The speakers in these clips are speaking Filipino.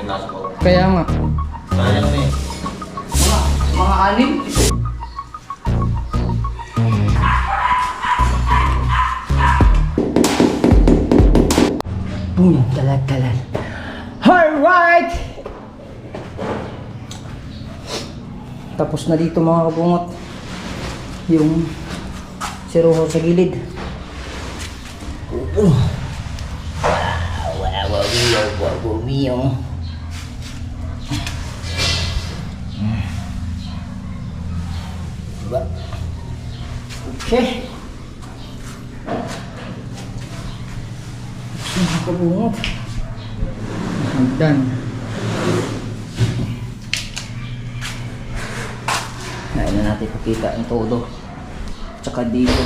pinasok ko. Kaya nga. Kaya naman eh. Mga anim? Talag-talag. Alright! Tapos na dito mga kabungot. Yung siruho sa gilid. Wow, mio. Diba? Okay. Mga kabungot. Hagdan. Ngayon na natin pakita ang todo. Tsaka dito.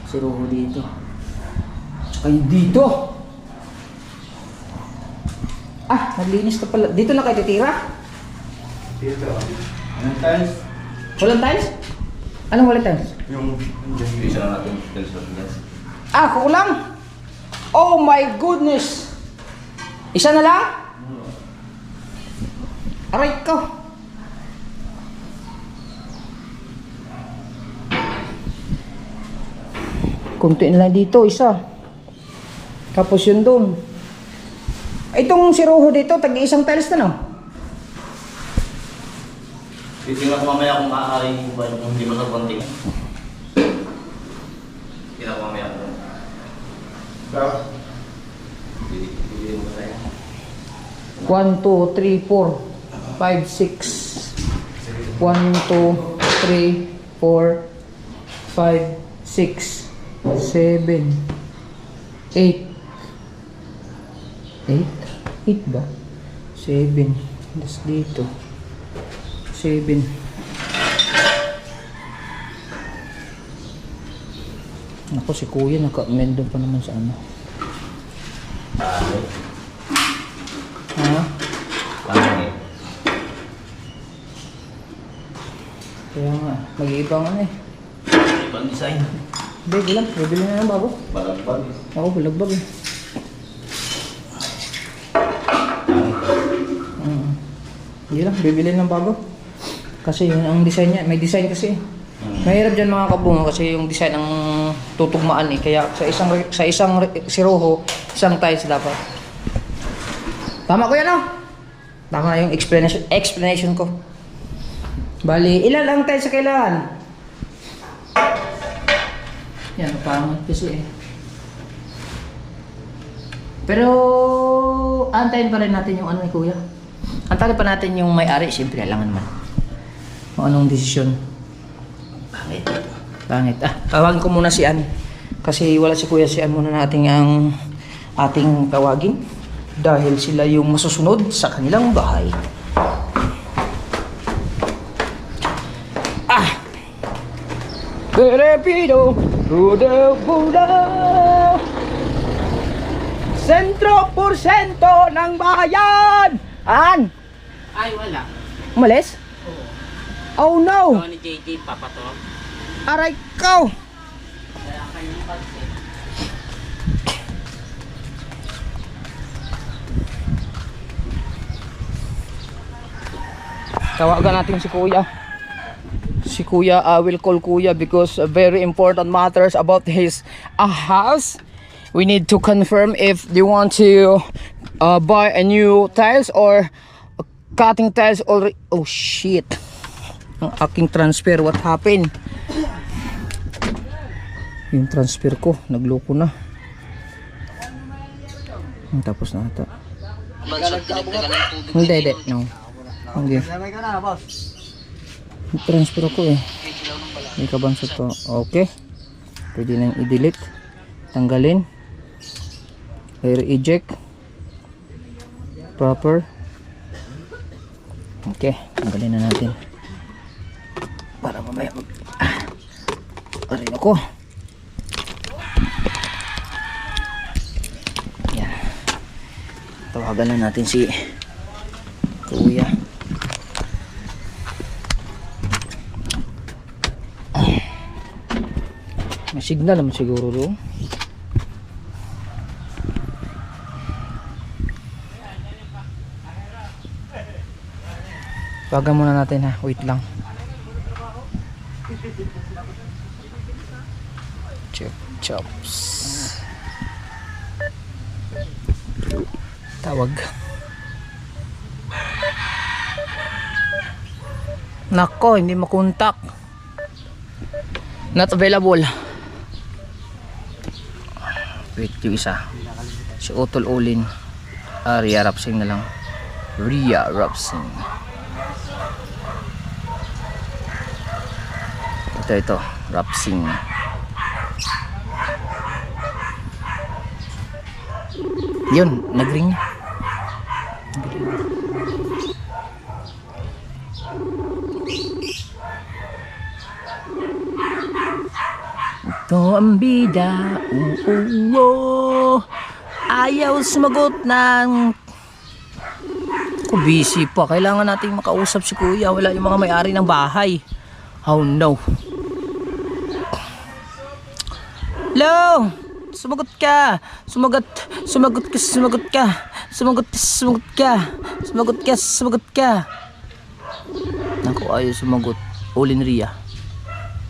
Siruho dito. Tsaka yung dito. Ah, naglinis ka pala. Dito na kayo titira? Dito. Anong tiles? Walang tiles? Anong walang tiles? Yung isa na natin tiles na tiles. Ah, kulang? Oh my goodness! Isa na lang? Aray ko! Kunti na lang dito, isa. Tapos yun doon. Itong siruho dito, tag-iisang tiles na no? Titingnan ko mamaya kung maaari ko ba yung hindi masarap konting. Tingnan ko mamaya kung... Pero... Bili mo tayo. 1, 2, 3, 4, 5, 6. 1, 2, 3, 4, 5, 6, 7, 8. 8 ba? 7. Das dito. 7. Ako si kuya naka-mendo pa naman sa ano. Ha? Pangit. Kaya nga, mag-iibang ano eh. Ibang design. Hindi, lang. Bibili na ng bago. Balagbag. Ako, balagbag eh. Hindi lang, bibili ng bago. Kasi yun ang design niya. May design kasi. Mahirap dyan mga kabungo kasi yung design ang tutugmaan eh. Kaya sa isang siruho, isang tiles dapat. Tama ko yan oh. Tama na yung explanation ko. Bali, ilan ang tiles sa kailangan? Yan, pangit kasi eh. Pero, antayin pa rin natin yung ano ni kuya. Antayin pa natin yung may-ari. Siyempre, alangan naman. Kung anong desisyon. Pangit. Pangit. Ah, tawagin ko muna si Ann. Kasi wala si kuya, si Ann muna natin ang ating tawagin. Dahil sila yung masusunod sa kanilang bahay. Ah! Perepido, Buda, Sentro porsyento ng bayan! An? Ay, wala. Umalis? Oh no! Ito ni JJ, papatong. Aray ko! Kaya kanyang pansin. Tawagan natin si kuya. Si kuya, I will call kuya because very important matters about his house. We need to confirm if they want to buy a new tiles or cutting tiles already. Oh shit. Ang aking transfer, what happened? Yung transfer ko, nagloko na. Tapos na ito. Hindi, no. Okay. Transfer ko eh. May kabansot to. Okay. Pwede nang i-delete. Tanggalin. Air eject. Proper. Okay. Tanggalin na natin. Para mamaya arin ako. Yan. Tawagan na natin si kuya. May signal naman siguro doon. Bagan muna natin ha. Wait lang. Chop chops. Tawag. Nako, hindi makontak. Not available. Wait, yung isa. Si Utol Olin. Ria Rapsing na lang. Ria Rapsing. Ito. Rapsing. Yun, nag-ring. Ito ang bida. Ayaw sumagot ng... busy pa. Kailangan nating makausap si kuya. Wala yung mga may-ari ng bahay. Oh no. Hello! Sumagot ka! Sumagot ka! Naku, ayaw sumagot. Olin Ria.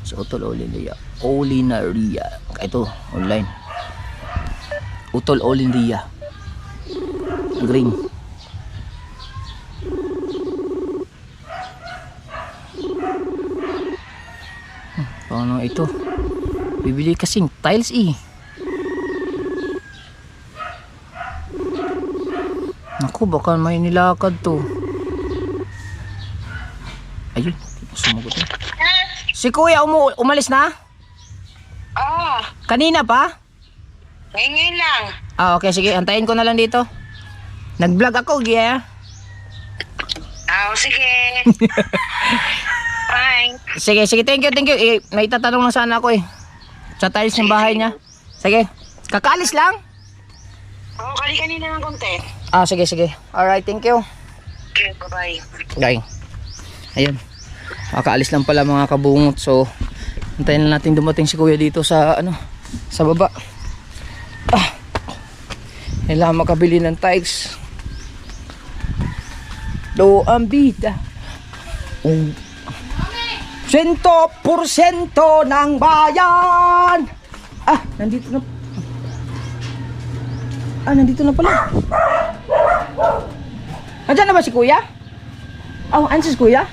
So, Utol Olin Ria. Olin Ria. Ito, online. Utol Olin Ria. Green. Paano ito? Bibili kasing tiles eh. Naku, baka may nilakad to. Ayun, sumagot na. Si kuya umalis na? Oo. Kanina pa? Ngayon lang. Ah, okay, sige, antayin ko na lang dito. Nag-vlog ako, Gia. Sige. Bye. Sige, thank you. May tatanong lang sana ako eh. Sa tiles ng bahay niya. Sige, kakaalis lang? Oo, kanina ng konti. Ah, sige. Alright, thank you. Okay, bye-bye. Guys, ayun. Kakaalis lang pala mga kabungot. So, antayin na natin dumating si kuya dito sa sa baba. Kailangan makabili ng tiles. Do ang bida. 100% ng bayan. Nandito na pala. Nandiyan na ba si kuya? Andiyan si kuya?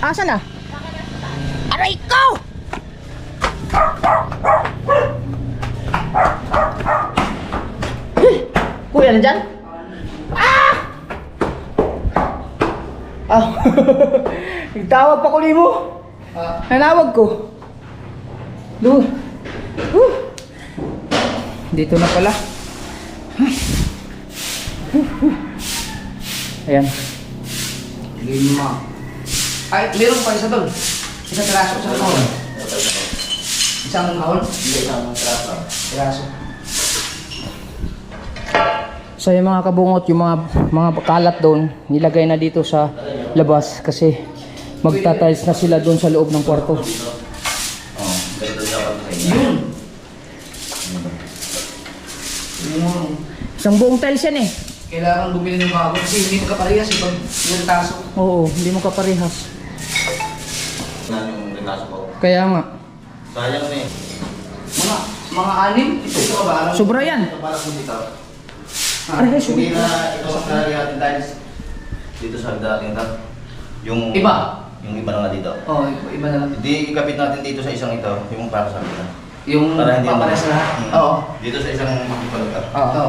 Asan na? Aray ko! Kuya, nandyan? Nagtawag pa ko mo. Nanawag ko. Dito na pala. Ayan. Lima. Ay, meron pa isa doon. Isang tiraso, isang kahon. Isang kahon? Hindi, isang tiraso. So yung mga kabungot, yung mga kalat doon, nilagay na dito sa labas kasi magtatiles na sila doon sa loob ng kwarto. Yun! Isang buong tiles yan eh. Kailangan bumili ng bago kasi hindi mo kaparehas ibang yung taso. Oo, hindi mo kaparehas. Yung rinaso ko. Kaya nga. Sayang na eh. Mga anim? Ito ka ba? Sobra yan. Ito parang kung dito. Hindi na ito sa kanari ating tiles. Dito sa dating tap. Yung Iba? Yung iba na nga dito. Oo, iba na lang. Hindi ikapit natin dito sa isang ito. Yung para sa amin. Yung Para hindi papares na? Oo. Dito sa isang balot. Oo.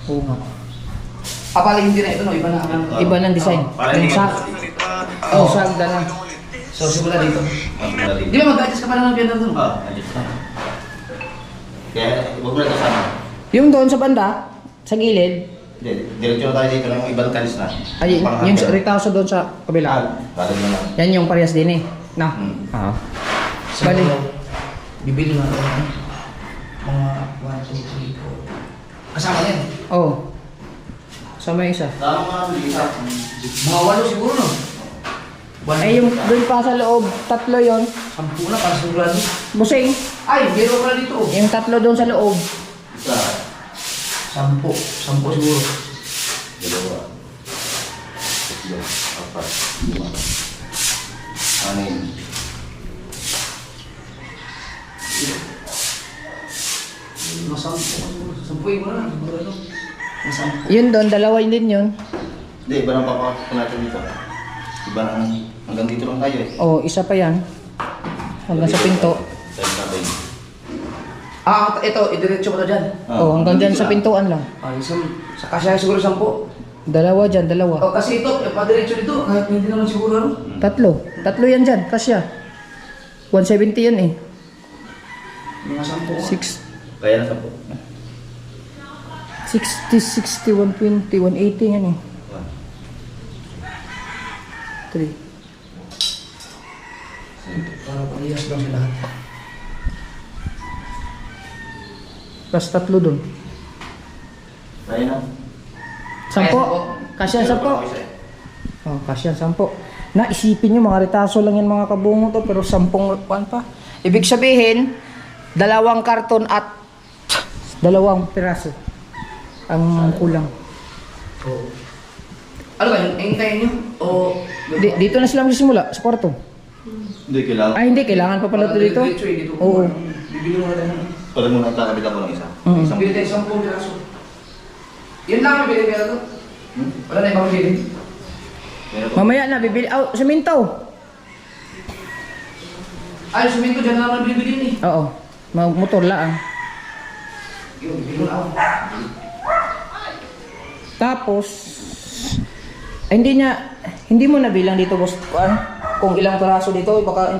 Oo nga. Papaligin din na ito, no? Iba na ang iba ng design. Para Yung hindi yung sagda na. So, simula dito. Di ba mag-adjust ka pa naman ganda doon? Adjust na. Kaya, huwag mo na ito sana. Yung doon sa banda, sa gilid, Diretso na tayo dito ng ibang tiles na. ay, yung retaso doon sa kabila. Balik na lang. Yan yung parehas din eh. Na? Oo. Bali. Bibili nga ako ng mga 1, 2, 3, 4. Kasama yan. Oo. Sama yung isa. Tama mga isa. Mga 8 siguro no? Ay, yung doon pa sa loob, tatlo yon. 10 na para sigurado. Busing. Ay, meron pala dito. Yung tatlo doon sa loob. Isa. 10 siguro. Dalawa. 2, 4, 5, 6. Sampuin mo na. Masampu. Yun doon, dalawa din yun. Hindi, iba nang papakapit natin dito. Iba nang hanggang dito lang tayo eh. Oh, isa pa yan. Hanggang sa pinto. Tayo natin. Ito, idiretso mo na dyan. Oh, hanggang dyan sa pintuan lang. Isang, sa kasya siguro 10. Dalawa dyan, dalawa. Kasi ito, padiretso dito, kahit hindi naman siguro ano. Tatlo. Tatlo yan dyan, kasya. 170 yan eh. Mga 10. 6, Kaya na 10. 60, 60, 120, 180 yan eh. 3. Para parehas lang sa lahat. Plus tatlo doon. Kaya na. 10. Kasya 10. Oh, kasya 10. Naisipin nyo, mga retaso lang yan mga kabungo to, pero 10 kuwan pa. Ibig sabihin, 2 karton at 2 piraso ang kulang. Oo. Ano ba yun? Hintayin nyo? O... Dito na sila magsisimula, sa kwarto. Hindi, kailangan. Ay hindi, kailangan pa pala ito dito. Dito. Oo. Bibili mo na tayo. Pwede muna kakabitan ko ng isa. Mm. Bili tayo 10 piraso. Yun lang ang bili kaya ito. Wala na ibang bili. Meron pa. Mamaya na, bibili. Oh, suminto. Ay, suminto dyan naman bibili eh. Oo, motor lang. Yun, bibili mo na ako. Tapos, hindi mo na bilang dito, boss. Kung ilang piraso dito, baka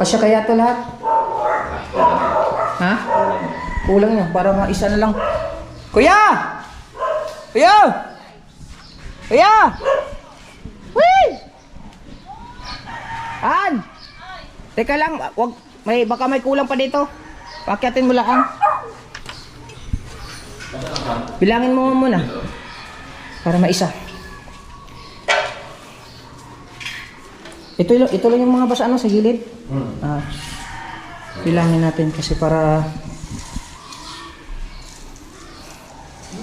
kasya kaya to lahat. Ha? Kulang nyo, para maisa na lang. Kuya! Kuya! Kuya! Wee! An! Teka lang, baka may kulang pa dito. Pakyatin mo lang. Bilangin mo muna. Para maisa. Ito lang yung mga basa sa gilid. Bilangin natin kasi para...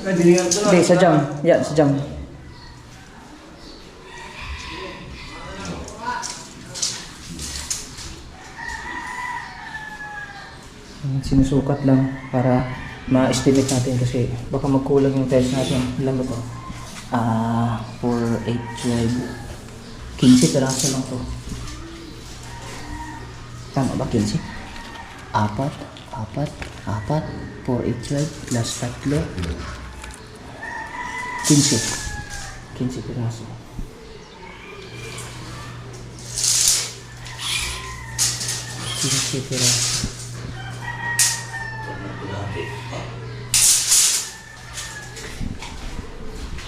Hindi, sa jam. Yan, sa jam. Sinusukat lang para ma-estimate natin kasi baka magkulang yung tiles natin. Ilan ba ito? 4, 8, 12... 15 peraso lang to. Tama ba 15? 4, 4, 8, 12 plus 3 15 peraso.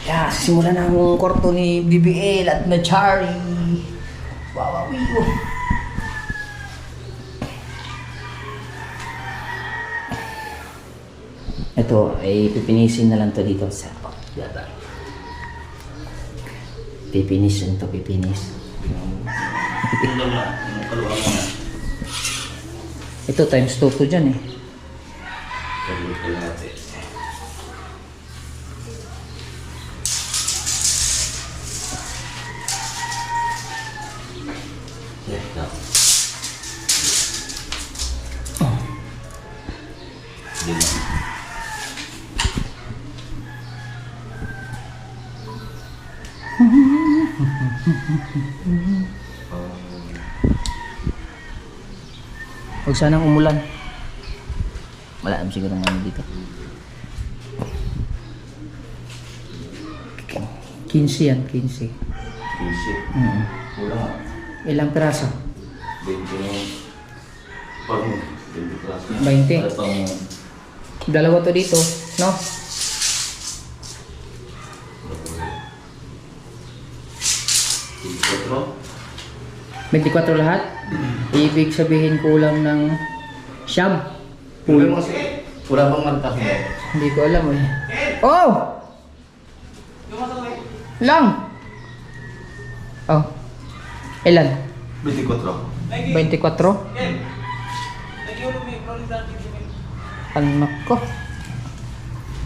Yeah, simulan na ang kwarto ni BBL at na Chari. Wawawi ko. Ito ay pipinisin na lang to dito sa yata. Pipinisin to, pipinis. Ito times 2 to dyan eh. Huwag sanang umulan. Wala naman siguro ano dito. 15 yan, 15. 15. Mm. Kulang. Ilang piraso? 20. Pag 20 plus. 20. Dalawa to dito, no? Ito. 24 lahat? Ibig sabihin kulang ng siyam. Wala bang martas mo? Hindi ko alam eh. Oh! Lang! Oh. Ilan? 24. 24? Anak ko.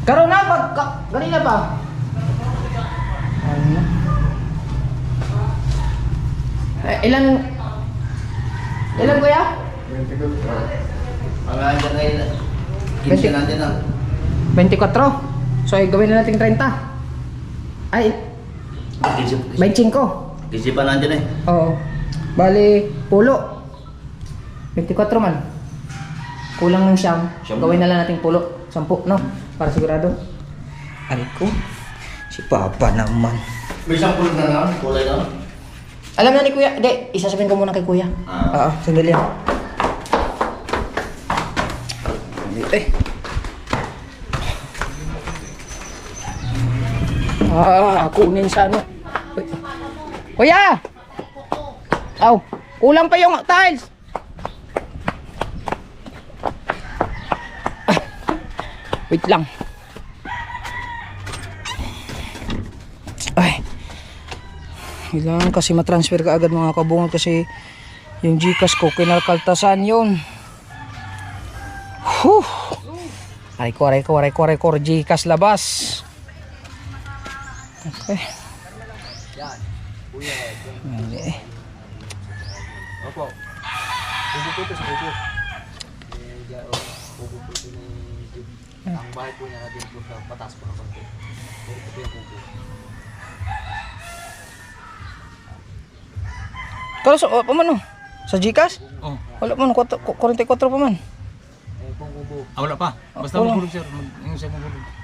Karoon na, ganina pa. Ano? Ilan kuya? Ang andyan ngayon, 15 natin na. 24. So, gawin na natin 30. Ay, 25. Kasi pa nandiyan eh. Oo. Bali, pulo. 24 man. Kulang ng siyam. Gawin na lang natin pulo. 10, no? Para sigurado. Aray ko. Si Papa naman. May isang pulot na lang, kulay na. Alam na ni Kuya. Hindi, isasabihin ko muna kay Kuya. Oo, sandali lang. Kunin sa ano. Uy. Kuya! Aw, kulang pa yung tiles. Wait lang. Ay. Kailangan kasi matransfer ka agad mga kabungol kasi yung Gcash ko kinalkaltasan yun. Whew. Aray ko, Gcash labas. Okay. Mali. Opo. Pupuputo sa kubo. Pupuputo ni Jib. Ang bahay po niya natin po sa patas po na konti. Ito po yung kubo. Pero sa paano? Sa Gcash? Oh. Wala man 44 pa man. Ayun po ang kubo. Wala pa. Basta Wala. mahulog sir. Yung siya mahulog.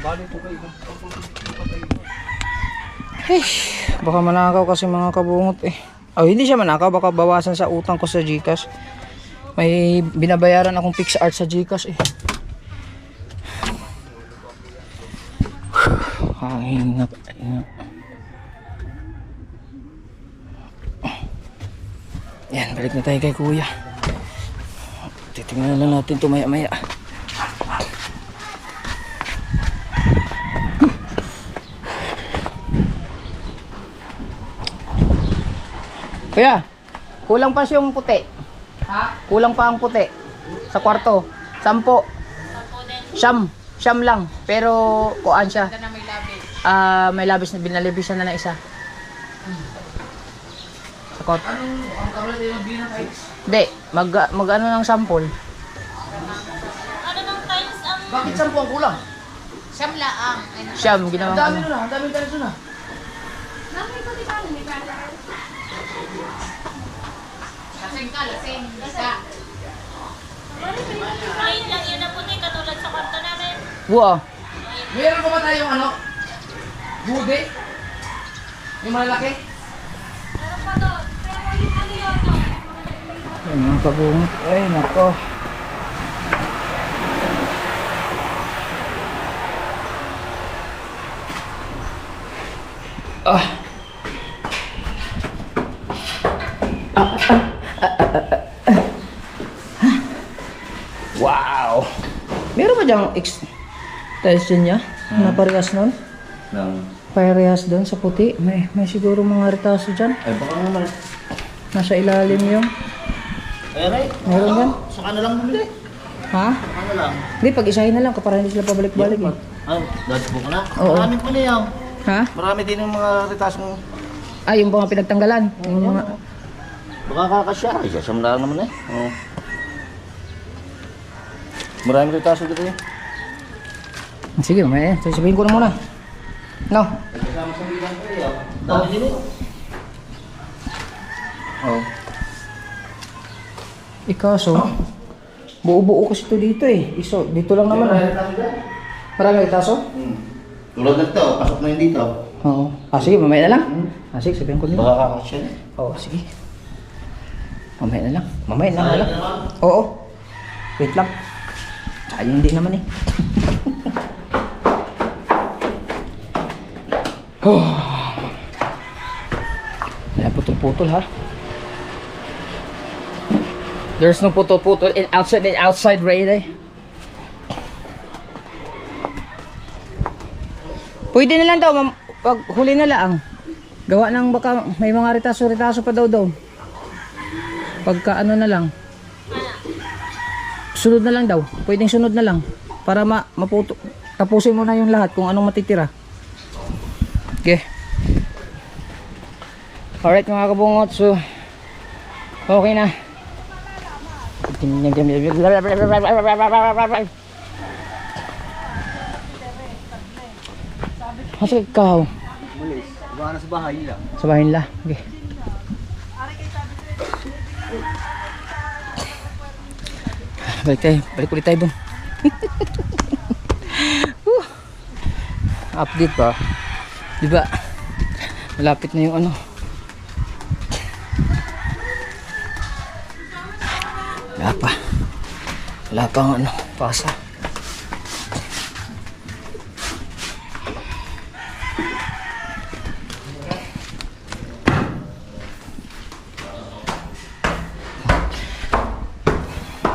Bali po kayo. Hey, baka manakaw kasi mga kabungot eh. Oh, hindi siya manakaw, baka bawasan sa utang ko sa Gcash. May binabayaran akong fixed art sa Gcash eh. Hangin na. Yan, balik na tayo kay Kuya. Titingnan lang natin ito maya-maya. Kuya, kulang pa siyang puti. Ha? Kulang pa ang puti. Sa kwarto. 10. Siyam lang. Pero kuan siya. May labis na binalibisan na ng isa. Sa kwarto. Ang karoon din yung binang tiles. Hindi, mag ano ng sample. Ano nang tiles ang Bakit 10 ang kulang? siyam laang? Siyam, ginawa Ang dami ano. nun ah, ang daming tiles nun ah. Nakay ko di ba? Lasing ka, lasing. Isa. Ayun lang yun na puti, katulad sa kwarto namin. Wow. Meron pa ba tayong ano? Bude? Yung malalaki? Meron pa doon. Pero yung ano yun, no? Yan mga kabungot. Ay, nako. Wow! Meron ba dyang tiles dyan niya? Na parehas nun? Nang... Parehas doon sa puti? May siguro mga retaso dyan. Ay, baka naman. Nasa ilalim yung... Ay, Ray. Meron yan? Saka na lang bumili. Ha? Saka na lang. Hindi, pag-isahin na lang para hindi sila pabalik-balik eh. Ay, dati po ko na. Oo. Marami po niya. Ha? Marami din yung mga retasong... Ay, yung mga pinagtanggalan. Yung mga... Baka kakasya. Ay, sasam lang naman eh. Oo. Maraming retaso dito eh. Sige, may sasabihin ko na muna. No? Kasama sa bilang ko eh. Dami din eh. Oo. Ikaso, buo-buo kasi ito dito eh. Iso, dito lang naman ah. Marami retaso? Tulad nito, pasok na yun dito. Oo. Sige, mamaya na lang. Sige, sabihin ko nila. Baka kakasya eh. Oo, sige. Mamaya na lang. Mamaya na lang. Oo. Wait lang. Sayang hindi naman eh. Wala putol-putol ha. There's no putol-putol in outside raid eh. Pwede na lang daw, pag huli na lang. Gawa ng baka may mga retaso-retaso pa daw. Pagka ano na lang. Sunod na lang daw. Pwedeng sunod na lang. Para maputo. Tapusin mo na yung lahat kung anong matitira. Okay. Alright mga kabungot, so okay na. Masa ikaw? Malis. Iba na sa bahay nila. Sa bahay nila. Okay. Balik ulit tayo dun. Update ba? Diba? Malapit na yung ano. Wala pa ang ano, pasa.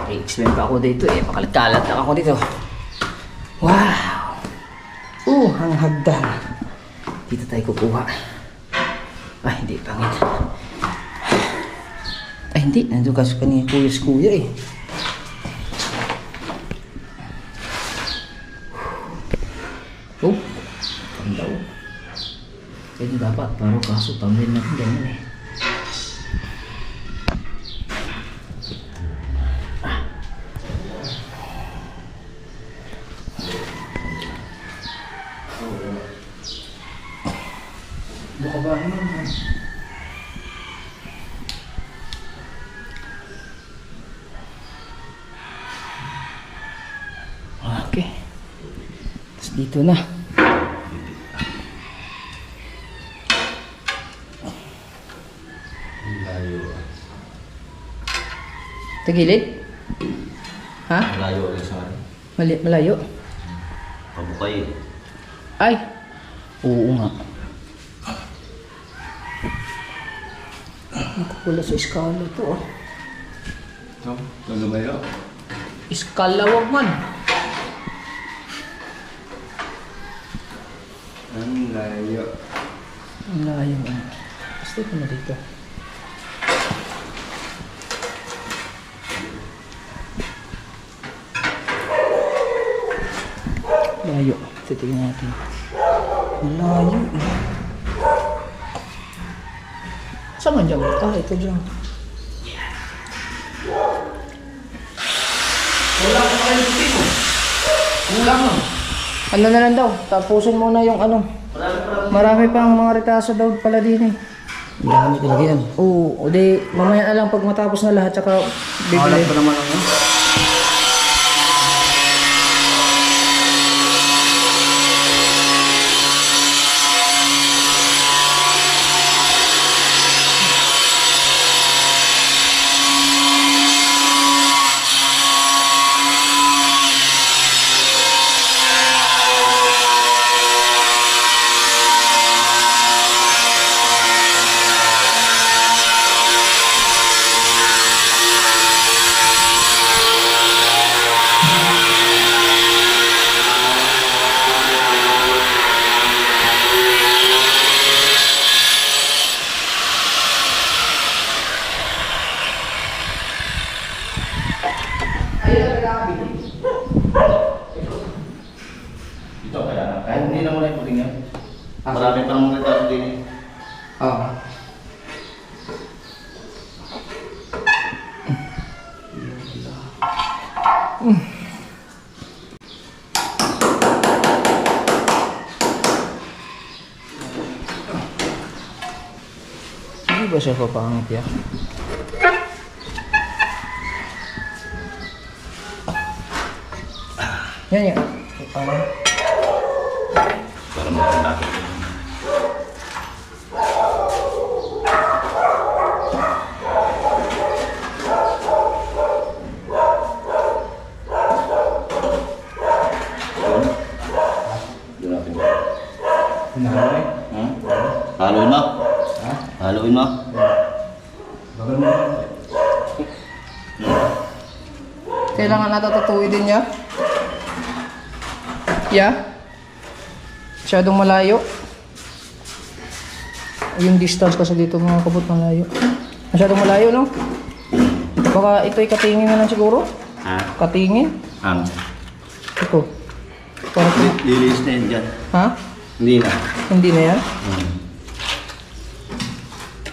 I-explain pa ako dito eh, pakalat-kalat lang ako dito. Wow! Ang hagdan. Dito tayo kukuha. Ay, hindi, pangit. Ay, hindi, nandun kaso kanina kuya eh. Oh, tanda oh. Kaya dapat, pero kaso tamlin natin ganyan eh. Buka ba naman? Okay. Tapos dito na. Tagilid? Ha? Malayo ulit sa akin. Malayo? Pabukay. Ay! Oo nga. Nakapula sa iskala to ah. No? Lumayo. Iskala wag man. Ang layo. Ang layo ah. Basta ko na dito. Layo. Titignan natin. Ang layo eh. Saan man dyan? Ah, ito dyan. Kulang pa kayo dito. Kulang lang. Ano na lang daw? Tapusin mo na yung ano. Marami pang mga retaso daw pala din eh. Marami talaga yan. Oo, o di mamaya na lang pag matapos na lahat tsaka bibili. Mahalat pa naman ako. Ito kaya na. Kahit hindi na muna yung puting yan. Marami pa naman retaso din eh. Oo. Hindi ba siya papangit ya? Yan yan. Parang Para maganda. Doon natin. Hinahalay. Haluin mo. Ha? Haluin mo. Bagal mo. Kailangan natatutuwi din niya. Yeah. Masyadong malayo. Yung distance kasi dito mga kabut malayo. Masyadong malayo, no? Baka ito'y katingin na lang siguro. Ha? Katingin. Ito. Para Lilis na yun dyan. ha? Hindi na. Hindi na yan?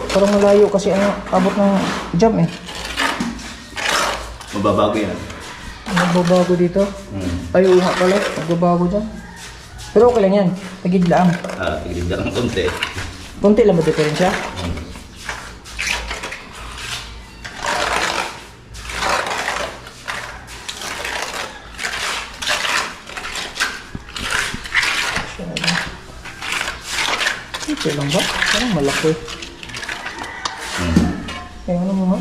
Parang malayo kasi ano, abot ng jam eh. Mababago yan. Nagbabago dito. Ay, oo nga pala. Nagbabago dyan. Pero okay lang yan. Tagid lang. Tigil lang ng konti. Konti lang ba diferensya? Ito lang ba? Parang malaki. Kaya ano mo nga?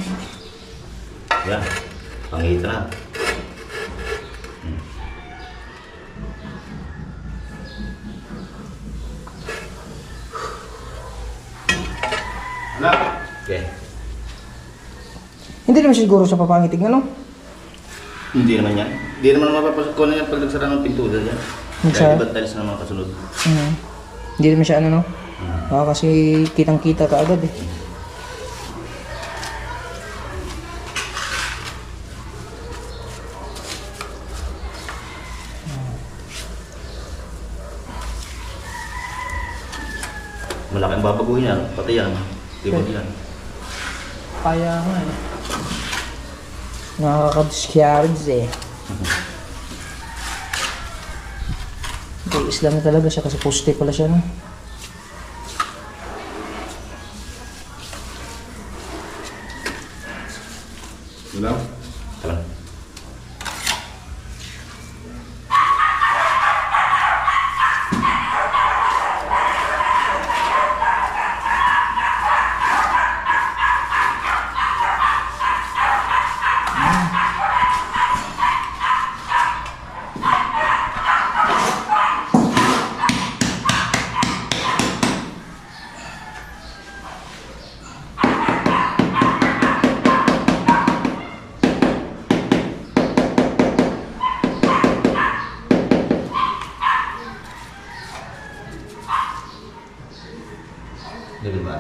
Yan. Pangita na. Okay. Hindi naman siguro sa papangitig ano? Hindi naman yan. Hindi naman mapapasok ko na yan pag nagsara ng pintura dyan. Nagsa- Kaya iba't talis na mga kasunod. Hindi naman siya ano no? Kasi kitang-kita ka agad eh. Malaki ang babaguhin yan. Pati yan. Tibag yan. Kaya nga eh. Nakaka-discourage eh. Hindi, Islam na talaga siya kasi poste pala siya no? Wala? Wala. Dari ba?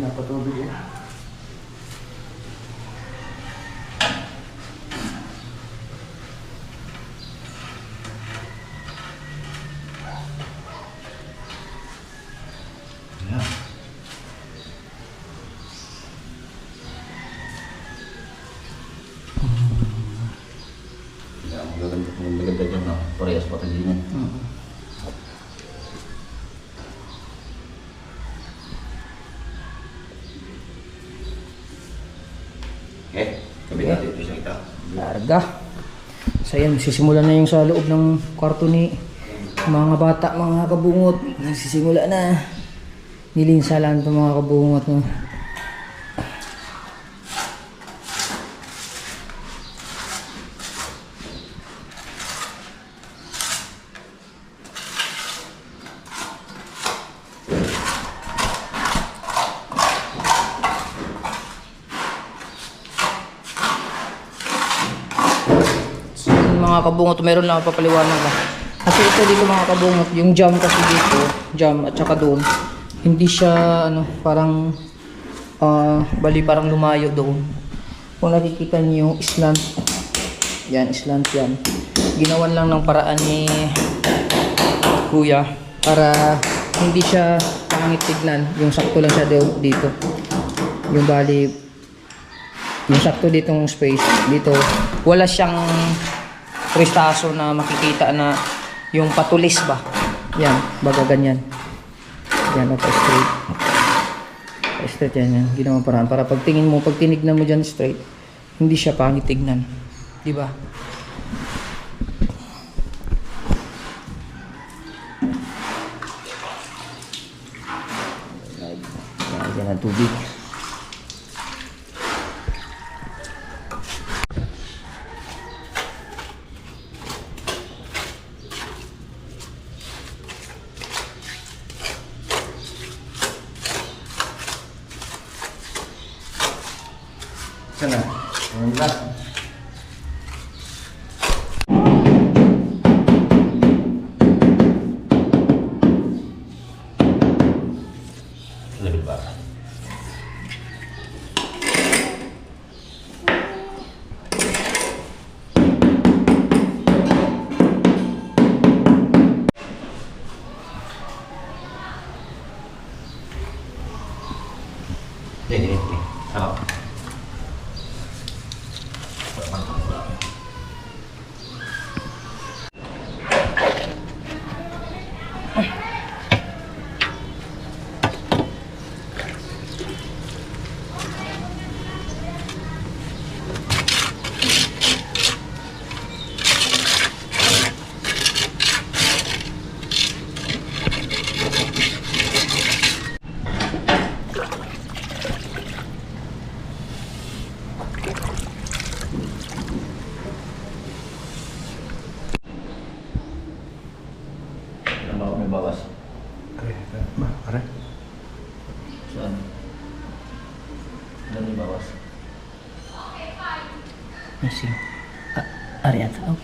Napatubig eh. Yan. Yan, magaganda dyan na. Parehas pa tayo din. Sabi natin ito sa kita. Larga. So yan, sisimulan na yung sa loob ng kwarto ni mga bata, mga kabungot. Nagsisimula na. Nilinsalan itong mga kabungot. No? Mga kabungot, meron lang papaliwanag ka. Kasi ito dito mga kabungot, yung jam kasi dito, jam at saka doon, hindi siya ano, parang bali parang lumayo doon. Kung nakikita niyo yung slant, yan, slant yan. Ginawan lang ng paraan ni Kuya para hindi siya pangit tignan. Yung sakto lang siya dito. Yung bali, yung sakto ditong space. Dito, wala siyang kristaso na makikita na yung patulis ba. Yan, baga ganyan. Yan, straight. Straight yan. Ginawa paraan. Para pag tinignan mo dyan straight, hindi siya pangit tignan. Diba? Lagyan ng tubig. Sana. Enggak. Lebih parah. Ini. Oh. May bawas. Are? Saan? Ano may bawas? Nasi. Ari at oh.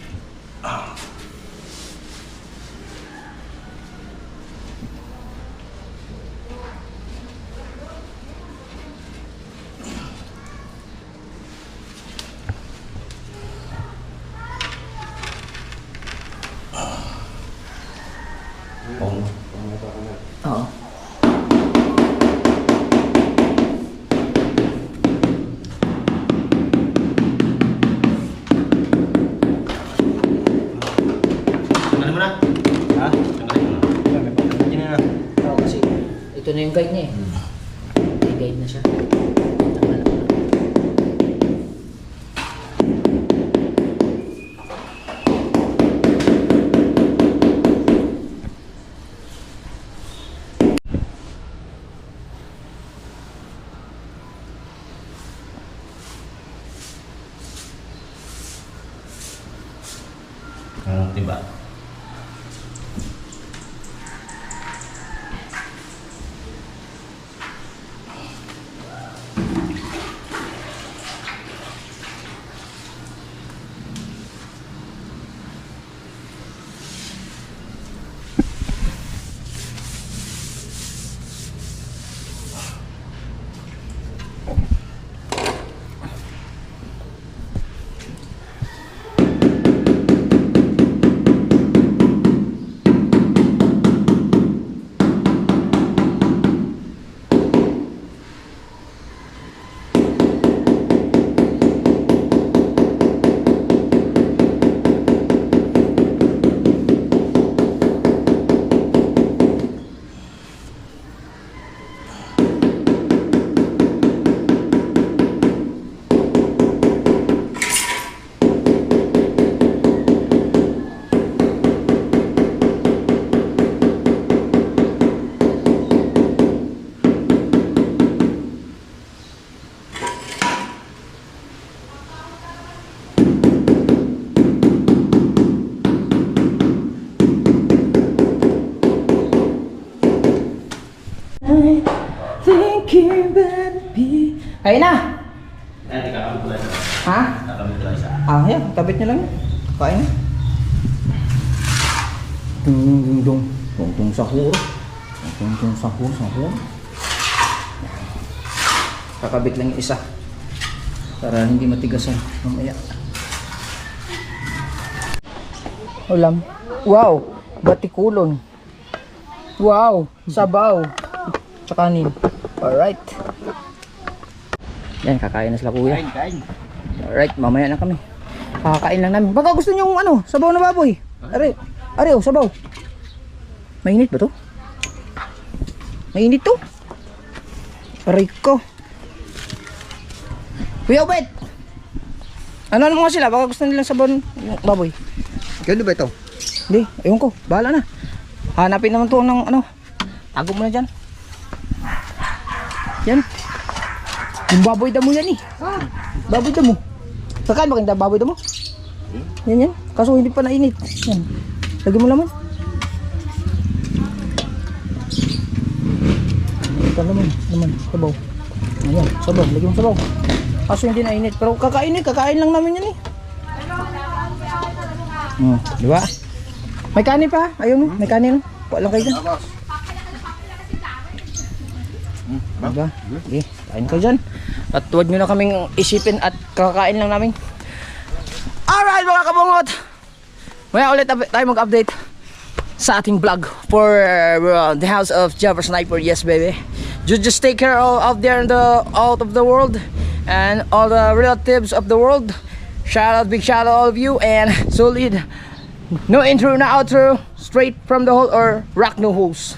Oo. Tanggalin mo na. Ha? Tanggalin mo na. Tanggalin na. Oo, kasi ito na yung guide niya eh. May guide na siya. Tama na. Tiba. Ayun na! Kakabit ko lang isa. Ha? Kakabit ko lang isa. Ah, yan. Kabit niyo lang yan. Kain na. Dung dung dung. Dung dung sahur. Dung dung sahur sahur. Kakabit lang yung isa. Para hindi matigasan mamaya. Ulam. Wow! Batikulon. Wow! Sabaw. Tsaka kanin. Alright. Yan, kakain na sila kuya. Alright, mamaya na kami. Kakain lang namin. Baka gusto nyo ano, sabaw na baboy. Are, oh, sabaw. Mainit ba to? Mainit to? Aray ko. Kuya Obet! Ano mo nga sila? Baka gusto nilang sabaw ng baboy. Gano'n ba ito? Hindi, ewan ko. Bahala na. Hanapin naman to ng ano. Tago mo na dyan. Yan. Yung baboy damo yan eh. Baboy damo. Kakain ba kayo baboy damo? Yan yan. Kaso hindi pa nainit. Yan. Lagyan mo laman. Ito laman. Sabaw. Ayan, sabaw. Lagyan mo sabaw. Kaso hindi nainit. Pero kakain lang namin yan eh. Di ba? May kanin pa? Ayun, may kanin. Kuha lang kayo dyan. Diba? Okay, kain kayo dyan. At huwag nyo na kaming isipin at kakain lang namin. Alright mga kabungot! Maya ulit tayo mag-update sa ating vlog for the house of Java Sniper. Yes baby. Just take care of there in the out of the world and all the relatives of the world. Big shout out all of you and solid. No intro, no outro. Straight from the hole or rock no holes.